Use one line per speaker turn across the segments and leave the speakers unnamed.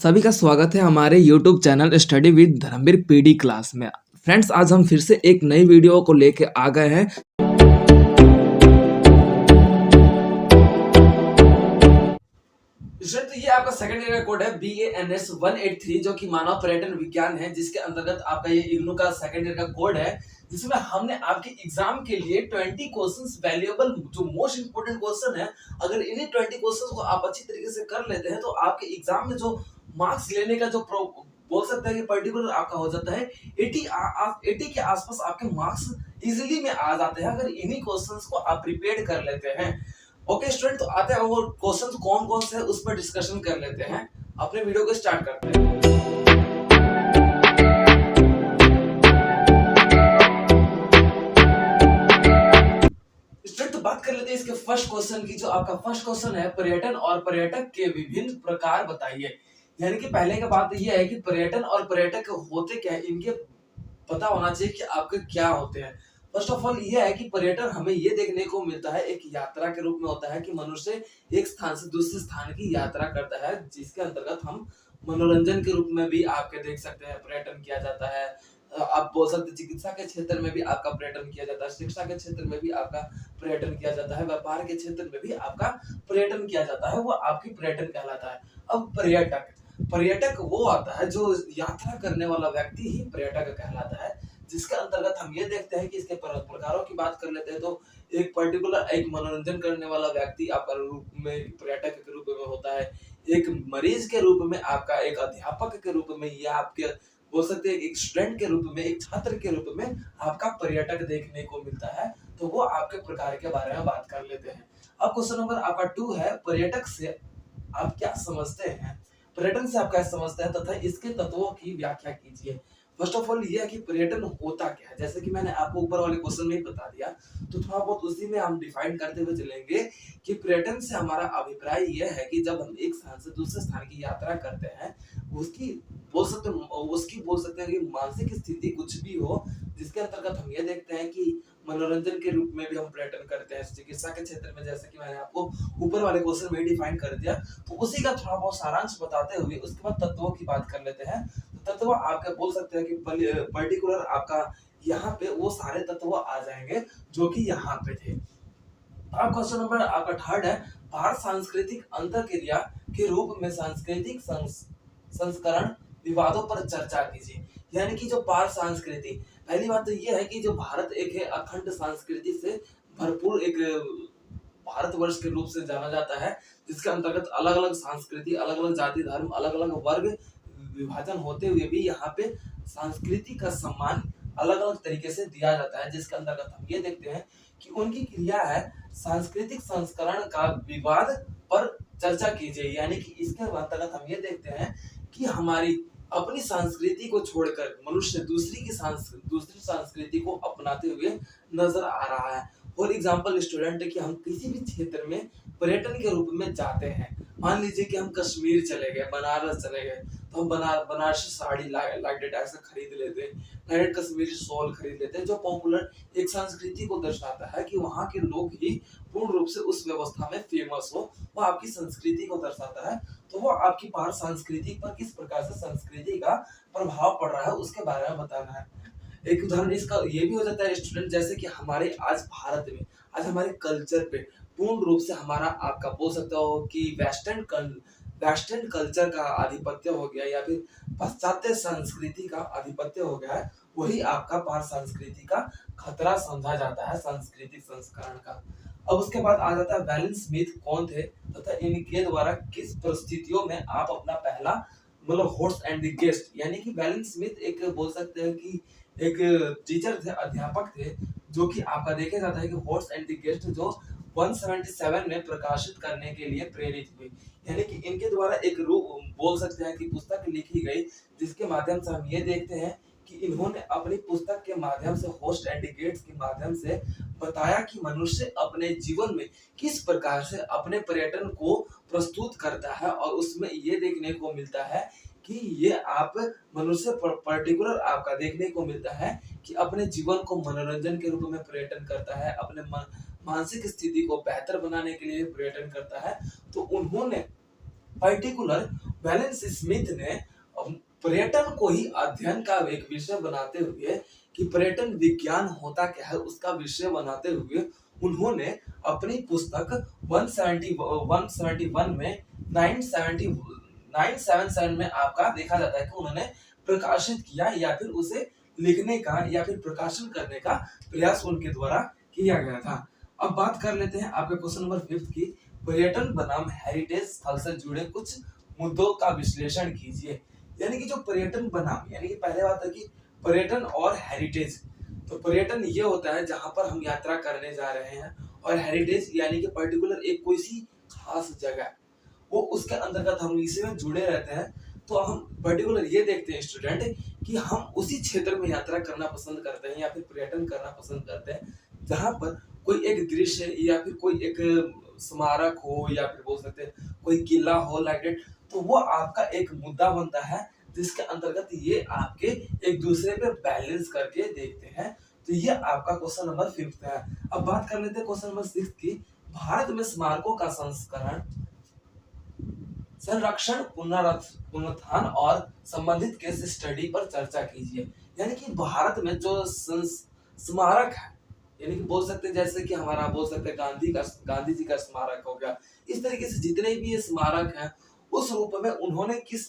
सभी का स्वागत है हमारे YouTube channel study with Dharmveer PD class में। फ्रेंड्स, आज हम फिर से एक नई वीडियो को लेके आ गए हैं। तो ये आपका सेकंड ईयर का कोड है BANS 183 जो कि मानव पर्यटन विज्ञान है, जिसके अंतर्गत आपका ये इग्नू का सेकंड ईयर का कोड है, जिसमें हमने आपके एग्जाम के लिए 20 क्वेश्चंस वैल्यूएबल जो मोस्ट इंपोर्टेंट क्वेश्चन है, अगर इन्हीं 20 क्वेश्चंस को आप अच्छी तरीके से कर लेते हैं तो आपके एग्जाम में जो मार्क्स लेने का जो बोल सकते हैं कि पर्टिकुलर आपका हो जाता है 80 के आसपास आपके मार्क्स इजीली में आ जाते हैं अगर इन्हीं क्वेश्चंस को आप प्रिपेयर कर लेते हैं। ओके स्टूडेंट, तो आते हैं वो क्वेश्चंस कौन कौन से है उस पर डिस्कशन कर लेते हैं। अपने वीडियो को स्टार्ट करते हैं। स्टूडेंट, तो बात कर लेते हैं इसके फर्स्ट क्वेश्चन की। जो आपका फर्स्ट क्वेश्चन है, पर्यटन और पर्यटक के विभिन्न प्रकार बताइए। यानी कि पहले का बात यह है कि पर्यटन और पर्यटक होते क्या है, इनके पता होना चाहिए कि आपके क्या होते हैं। फर्स्ट ऑफ ऑल ये है कि पर्यटन हमें ये देखने को मिलता है एक यात्रा के रूप में होता है कि मनुष्य एक स्थान से दूसरे स्थान की यात्रा करता है, जिसके अंतर्गत हम मनोरंजन के रूप में भी आपके देख सकते हैं पर्यटन किया जाता है। आप बोल सकते हैं चिकित्सा के क्षेत्र में भी आपका पर्यटन किया जाता है, शिक्षा के क्षेत्र में भी आपका पर्यटन किया जाता है, व्यापार के क्षेत्र में भी आपका पर्यटन किया जाता है, वो आपकी पर्यटन कहलाता है। अब पर्यटक पर्यटक वो आता है जो यात्रा करने वाला व्यक्ति ही पर्यटक कहलाता है, जिसके अंतर्गत हम ये देखते हैं कि इसके प्रकारों की बात कर लेते हैं तो एक पर्टिकुलर एक मनोरंजन करने वाला व्यक्ति आपका रूप में पर्यटक के रूप में होता है, एक मरीज के रूप में आपका, एक अध्यापक के रूप में, या आपके बोल सकते हैं एक स्टूडेंट के रूप में, एक छात्र के रूप में आपका पर्यटक देखने को मिलता है। तो वो आपके प्रकार के बारे में बात कर लेते हैं। अब क्वेश्चन नंबर आपका 2 है, पर्यटक से आप क्या समझते हैं। पर्यटन से आप क्या समझते हैं तथा इसके तत्वों की व्याख्या कीजिए। फर्स्ट ऑफ ऑल ये है कि पर्यटन होता क्या है, जैसे कि मैंने आपको ऊपर वाले क्वेश्चन में ही बता दिया, तो थोड़ा बहुत उसी में हम डिफाइन करते हुए चलेंगे कि पर्यटन से हमारा अभिप्राय यह है कि जब हम एक स्थान से दूसरे स्थान की यात्रा करते हैं, उसकी बोल सकते हैं कि मानसिक स्थिति कुछ भी हो, जिसके अंतर्गत हम ये देखते हैं कि मनोरंजन के रूप में भी हम पर्यटन करते हैं, चिकित्सा के क्षेत्र में जैसे कि मैंने आपको ऊपर वाले क्वेश्चन में डिफाइन कर दिया, तो उसी का थोड़ा बहुत सारांश बताते हुए उसके बाद तत्वों की बात कर लेते हैं। तो तत्व आपके बोल सकते हैं कि पर्टिकुलर आपका यहाँ पे वो सारे तत्व आ जाएंगे जो कि यहाँ पे थे। अब क्वेश्चन नंबर आपका 3 है, भारत सांस्कृतिक अंतरक्रिया के रूप में सांस्कृतिक संस्करण विवादों पर चर्चा कीजिए। यानी कि जो पार संस्कृति, पहली बात तो ये है कि जो भारत एक है अखंड संस्कृति से भरपूर एक भारतवर्ष के रूप से जाना जाता है, जिसके अंतर्गत अलग अलग संस्कृति, अलग अलग जाति धर्म, अलग अलग वर्ग विभाजन होते हुए भी यहाँ पे संस्कृति का सम्मान अलग अलग तरीके से दिया जाता है, जिसके अंतर्गत हम ये देखते हैं कि उनकी क्रिया है सांस्कृतिक संस्करण का विवाद पर चर्चा कीजिए। यानी कि इसके अंतर्गत हम ये देखते हैं कि हमारी अपनी संस्कृति को छोड़कर मनुष्य दूसरी संस्कृति को अपनाते हुए नजर आ रहा है। फॉर एग्जाम्पल स्टूडेंट, कि हम किसी भी क्षेत्र में पर्यटन के रूप में जाते हैं, मान लीजिए कि हम कश्मीर चले गए, बनारस चले गए, तो हम बनारसी साड़ी लाइक डेट ऐसा खरीद लेते हैं, डायरेक्ट कश्मीरी शॉल खरीद लेते हैं, जो पॉपुलर एक संस्कृति को दर्शाता है कि वहाँ के लोग ही पूर्ण रूप से उस व्यवस्था में फेमस हो, वो आपकी संस्कृति को दर्शाता है। तो वो आपकी पार संस्कृति पर किस प्रकार से संस्कृति का प्रभाव पड़ रहा है उसके बारे में बताना है। एक उदाहरण इसका ये भी हो जाता है स्टूडेंट, जैसे कि हमारे आज भारत में, आज हमारे कल्चर पे पूर्ण रूप से हमारा आपका बोल सकते हो कि वेस्टर्न कल्चर का आधिपत्य हो गया, या फिर पाश्चात्य संस्कृति का आधिपत्य हो गया है, वही आपका पार संस्कृति का खतरा समझा जाता है, सांस्कृतिक संस्करण का। अब उसके बाद आ जाता है वैलन स्मिथ कौन थे तथा इनके द्वारा किस परिस्थितियों में आप अपना पहला मतलब होस्ट एंड द गेस्ट। यानी कि वैलन स्मिथ एक बोल सकते हैं कि एक टीचर थे, अध्यापक थे, जो कि आपका देखा जाता है कि होस्ट एंड द गेस्ट जो 177 में प्रकाशित करने के लिए प्रेरित हुई। यानी कि इनके द्वारा एक रूप बोल सकते हैं कि पुस्तक लिखी गई, जिसके माध्यम से हम ये देखते हैं कि इन्होंने अपनी पुस्तक के माध्यम से, होस्ट एंड गेट्स के माध्यम से बताया कि मनुष्य अपने जीवन में किस प्रकार से अपने पर्यटन को प्रस्तुत करता है, और उसमें ये देखने को मिलता है कि ये आप मनुष्य पर्टिकुलर आपका देखने को मिलता है कि अपने जीवन को मनोरंजन के रूप में पर्यटन करता है, अपने मानसिक स्थिति को बेहतर बनाने के लिए पर्यटन करता है। तो उन्होंने पर्टिकुलर वैलेंस स्मिथ ने पर्यटन को ही अध्ययन का एक विषय बनाते हुए कि पर्यटन विज्ञान होता क्या है उसका विषय बनाते हुए उन्होंने अपनी पुस्तक 171 में 977 में आपका देखा जाता है कि उन्होंने प्रकाशित किया या फिर उसे लिखने का या फिर प्रकाशन करने का प्रयास उनके द्वारा किया गया था। अब बात कर लेते हैं आपके क्वेश्चन नंबर 5 की। पर्यटन बनाम हेरिटेज स्थल से जुड़े कुछ मुद्दों का विश्लेषण कीजिए। यानी कि जो पर्यटन बनाम, यानी कि पहले बात है कि पर्यटन और हेरिटेज। तो पर्यटन ये होता है जहां पर हम यात्रा करने जा रहे हैं, और हेरिटेज यानी कि पर्टिकुलर एक कोई सी खास जगह, वो उसके अंतर्गत हम इसी में जुड़े रहते हैं। तो हम पर्टिकुलर ये देखते हैं स्टूडेंट कि हम उसी क्षेत्र में यात्रा करना पसंद करते हैं या फिर पर्यटन करना पसंद करते हैं जहां पर कोई एक दृश्य या फिर कोई एक स्मारक हो या फिर बोल सकते हैं कोई किला हो, लाइक दैट। तो वो आपका एक मुद्दा बनता है जिसके अंतर्गत ये आपके एक दूसरे पे बैलेंस करके देखते हैं। तो ये आपका क्वेश्चन नंबर 5 है। अब बात कर लेते हैं क्वेश्चन नंबर 6 की। भारत में स्मारकों का संस्करण, संरक्षण, पुनरुत्थान और संबंधित केस स्टडी पर चर्चा कीजिए। यानी कि भारत में जो स्मारक है, यानी कि बोल सकते हैं जैसे कि हमारा बोल सकते हैं गांधी जी का स्मारक हो गया, इस तरीके से जितने भी ये स्मारक हैं उस रूप में उन्होंने किस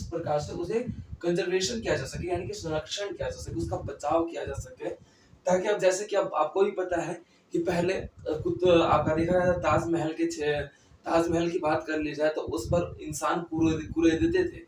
प्रकार से उसे कंजर्वेशन किया जा सके, यानी कि संरक्षण किया जा सके, उसका बचाव किया जा सके। ताकि अब जैसे कि अब आपको भी पता है कि पहले कुछ आपका देखा जाए ताजमहल की बात कर ली जाए तो उस पर इंसान कुरेदते थे।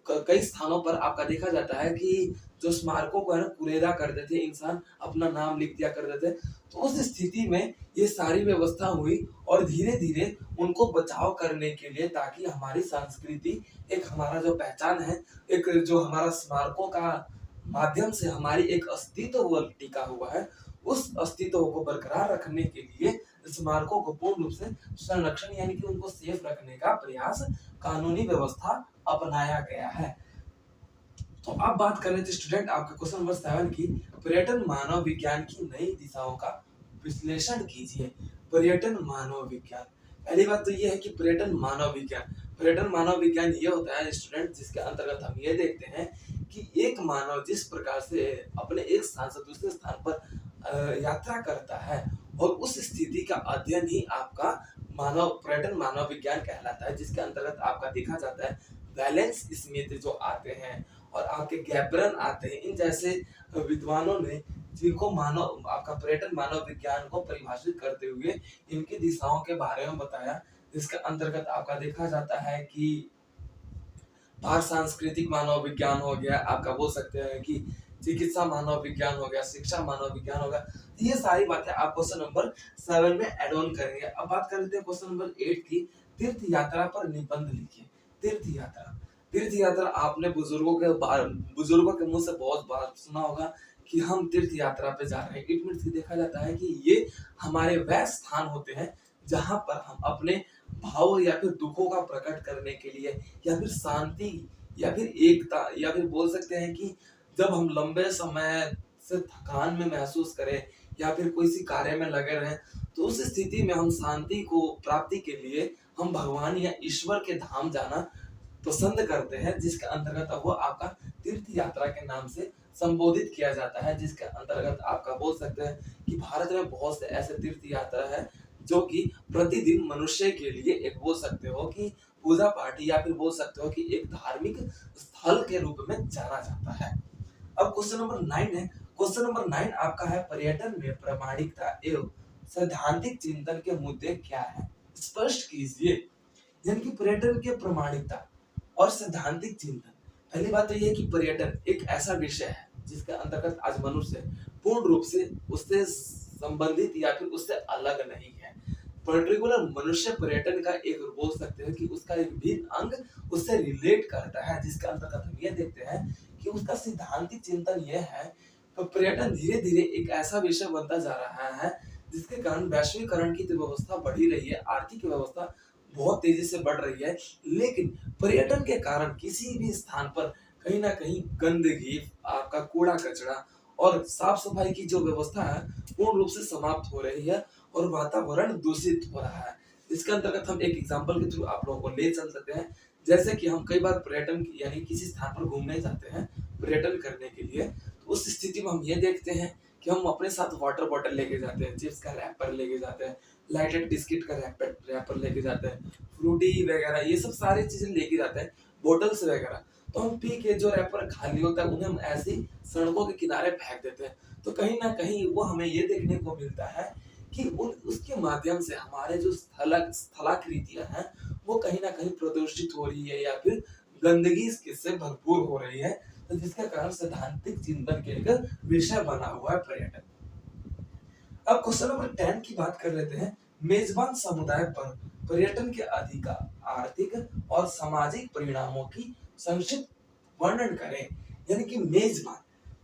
कई स्थानों पर आपका देखा जाता है कि जो स्मारकों को है ना कुरेदा करते थे, इंसान अपना नाम लिख दिया करते थे। तो उस स्थिति में ये सारी व्यवस्था हुई और धीरे धीरे उनको बचाव करने के लिए, ताकि हमारी संस्कृति, एक हमारा जो पहचान है, एक जो हमारा स्मारकों का माध्यम से हमारी एक अस्तित्व टिका हुआ है, उस अस्तित्व को बरकरार रखने के लिए स्मारकों को पूर्ण रूप से संरक्षण यानी कि उनको सेफ रखने का प्रयास, कानूनी व्यवस्था अपनाया गया है। तो अब बात कर रहे थे स्टूडेंट आपका क्वेश्चन नंबर 7 की। पर्यटन मानव विज्ञान की नई दिशाओं का विश्लेषण कीजिए। पर्यटन मानव विज्ञान, पहली बात तो ये है कि पर्यटन मानव विज्ञान ये होता है स्टूडेंट जिसके अंतर्गत हम ये देखते हैं कि एक मानव जिस प्रकार से अपने एक स्थान से दूसरे स्थान पर यात्रा करता है, और उस स्थिति का अध्ययन ही आपका पर्यटन मानव विज्ञान कहलाता है। जिसके अंतर्गत आपका देखा जाता है वैलेंस स्मिथ जो आते हैं और आपके गैब्रन आते हैं, इन जैसे विद्वानों ने जिनको आपका पर्यटन मानव विज्ञान को परिभाषित करते हुए इनकी दिशाओं के बारे में बताया। जिसके अंतर्गत आपका देखा जाता है कि भारत सांस्कृतिक मानव विज्ञान हो गया, आपका बोल सकते हैं कि चिकित्सा मानव विज्ञान हो गया, शिक्षा मानव विज्ञान होगा। तो ये सारी बातें आप क्वेश्चन नंबर 7 में एड ऑन करेंगे। अब बात कर लेते हैं क्वेश्चन नंबर 8 की। तीर्थ यात्रा पर निबंध लिखिए। तीर्थ यात्रा आपने बुजुर्गों के मुंह से बहुत बार सुना होगा कि हम तीर्थ यात्रा पे जा रहे हैं। इट मीन्स देखा जाता है कि ये हमारे वह स्थान होते हैं जहां पर हम अपने भाव या फिर दुखों का प्रकट करने के लिए, या फिर शांति या फिर एकता, या फिर बोल सकते हैं कि जब हम लंबे समय से थकान में महसूस करें या फिर कोई सी कार्य में लगे रहें, तो उस स्थिति में हम शांति को प्राप्ति के लिए हम भगवान या ईश्वर के धाम जाना पसंद करते हैं। जिसके अंतर्गत वो आपका तीर्थ यात्रा के नाम से संबोधित किया जाता है। जिसके अंतर्गत आपका बोल सकते हैं कि भारत में बहुत से ऐसे तीर्थ यात्रा है जो कि प्रतिदिन मनुष्य के लिए एक बोल सकते हो कि पूजा पाठ, या फिर बोल सकते हो कि एक धार्मिक स्थल के रूप में जाना जाता है। अब क्वेश्चन नंबर 9 है। क्वेश्चन नंबर 9 आपका है पर्यटन में प्रामाणिकता एवं सैद्धांतिक चिंतन के मुद्दे क्या है, स्पष्ट कीजिए। यानी कि पर्यटन के प्रामाणिकता और सैद्धांतिक चिंतन, पहली बात तो यह है कि पर्यटन एक ऐसा विषय है जिसके अंतर्गत आज मनुष्य पूर्ण रूप से उससे संबंधित या फिर उससे अलग नहीं है। पर्टिकुलर मनुष्य पर्यटन का एक बोल सकते हैं कि उसका एक भिन्न अंग उससे रिलेट करता है। जिसके अंतर्गत हम ये देखते हैं कि उसका सिद्धांतिक चिंतन यह है कि पर्यटन धीरे धीरे एक ऐसा विषय बनता जा रहा है जिसके कारण वैश्वीकरण की व्यवस्था बढ़ी रही है, आर्थिक व्यवस्था बहुत तेजी से बढ़ रही है। लेकिन पर्यटन के कारण किसी भी स्थान पर कहीं ना कहीं गंदगी, आपका कूड़ा कचरा और साफ सफाई की जो व्यवस्था है पूर्ण रूप से समाप्त हो रही है और वातावरण दूषित हो रहा है। इसके अंतर्गत हम एक एग्जांपल के थ्रू आप लोगों को ले चल सकते हैं। जैसे कि हम कई बार पर्यटन यानी किसी स्थान पर घूमने जाते हैं पर्यटन करने के लिए, तो उस स्थिति में हम ये देखते हैं कि हम अपने साथ वाटर बॉटल लेके जाते हैं, चिप्स का रैपर लेके जाते हैं, लाइटेड बिस्किट का रैपर लेके जाते हैं, फ्रूटी वगैरह ये सब सारी चीजें लेके जाते हैं, बोटल्स वगैरह। तो हम पी के जो रैपर खाली होता है उन्हें हम ऐसे ही सड़कों के किनारे फेंक देते हैं। तो कहीं ना कहीं वो हमें ये देखने को मिलता है कि उसके माध्यम से हमारे जो स्थलाकृतियां हैं वो कहीं ना कहीं प्रदूषित हो रही है या फिर गंदगी से भरपूर हो रही है। तो जिसके कारण सैद्धांतिक चिंतन के एक विषय बना हुआ है पर्यटन। अब क्वेश्चन नंबर 10 की बात कर लेते हैं। मेजबान समुदाय पर पर्यटन के अधिकार, आर्थिक और सामाजिक परिणामों की संक्षिप्त वर्णन करें। यानी कि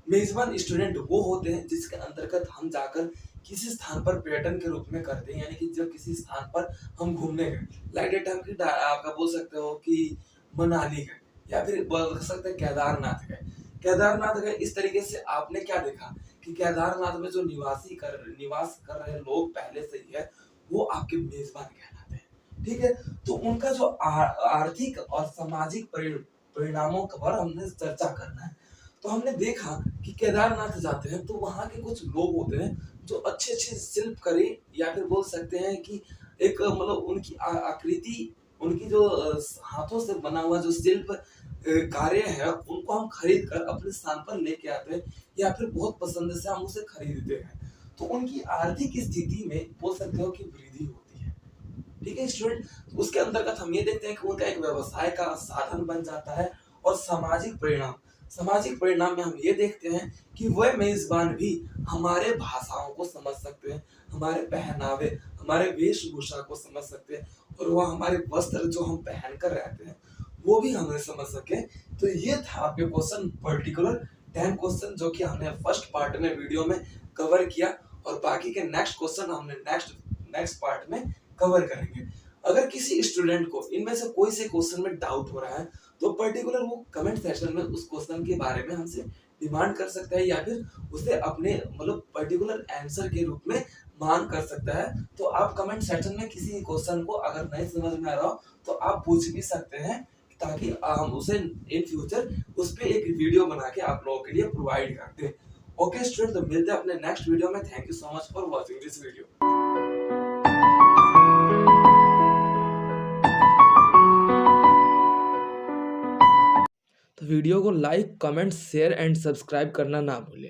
मेजबान स्टूडेंट वो होते हैं जिसके अंतर्गत हम जाकर किसी स्थान पर पर्यटन के रूप में करते हैं। यानी कि जब किसी स्थान पर हम घूमने गए, लाइक डेट हम की आपका बोल सकते हो कि मनाली गए या फिर बोल सकते हैं केदारनाथ गए। केदारनाथ गए इस तरीके से आपने क्या देखा कि केदारनाथ में जो निवास कर रहे लोग पहले से ही है वो आपके मेजबान कहलाते हैं। ठीक है, तो उनका जो आर्थिक और सामाजिक परिणामों पर हमने चर्चा करना है। तो हमने देखा कि केदारनाथ जाते हैं तो वहां के कुछ लोग होते हैं जो अच्छे अच्छे शिल्पकारी या फिर बोल सकते हैं कि एक मतलब उनकी आकृति, उनकी जो हाथों से बना हुआ जो शिल्प कार्य है उनको हम खरीद कर अपने स्थान पर लेके आते हैं या फिर बहुत पसंद से हम उसे खरीदते हैं। तो उनकी आर्थिक स्थिति में बोल सकते हो कि वृद्धि होती है। ठीक है स्टूडेंट, उसके अंतर्गत हम ये देखते हैं कि उनका एक व्यवसाय का साधन बन जाता है। और सामाजिक परिणाम में हम ये देखते हैं कि वह मेजबान भी हमारे भाषाओं को समझ सकते हैं, हमारे पहनावे, हमारे वेशभूषा को समझ सकते हैं और वह हमारे वस्त्र जो हम पहन कर रहते हैं वो भी हमें समझ सके। तो ये था आपके क्वेश्चन, पर्टिकुलर 10 क्वेश्चन जो कि हमने फर्स्ट पार्ट में वीडियो में कवर किया और बाकी के नेक्स्ट क्वेश्चन हमने नेक्स्ट पार्ट में कवर करेंगे। अगर किसी स्टूडेंट को इनमें से कोई से क्वेश्चन में डाउट हो रहा है तो पर्टिकुलर वो कमेंट सेक्शन में उस क्वेश्चन के बारे में हमसे डिमांड कर सकता है या फिर उसे अपने मतलब पर्टिकुलर आंसर के रूप में मान कर सकता है। तो आप कमेंट सेक्शन में किसी क्वेश्चन को अगर नहीं समझ में आ रहा हो तो आप पूछ भी सकते हैं ताकि हम उसे इन फ्यूचर उस पर एक वीडियो बना के आप लोगों के लिए प्रोवाइड करते हैं। ओके स्टूडेंट, तो मिलते हैं अपने नेक्स्ट वीडियो में। Thank you so much for watching this video. तो वीडियो को like, comment, share and subscribe करना ना भूलें।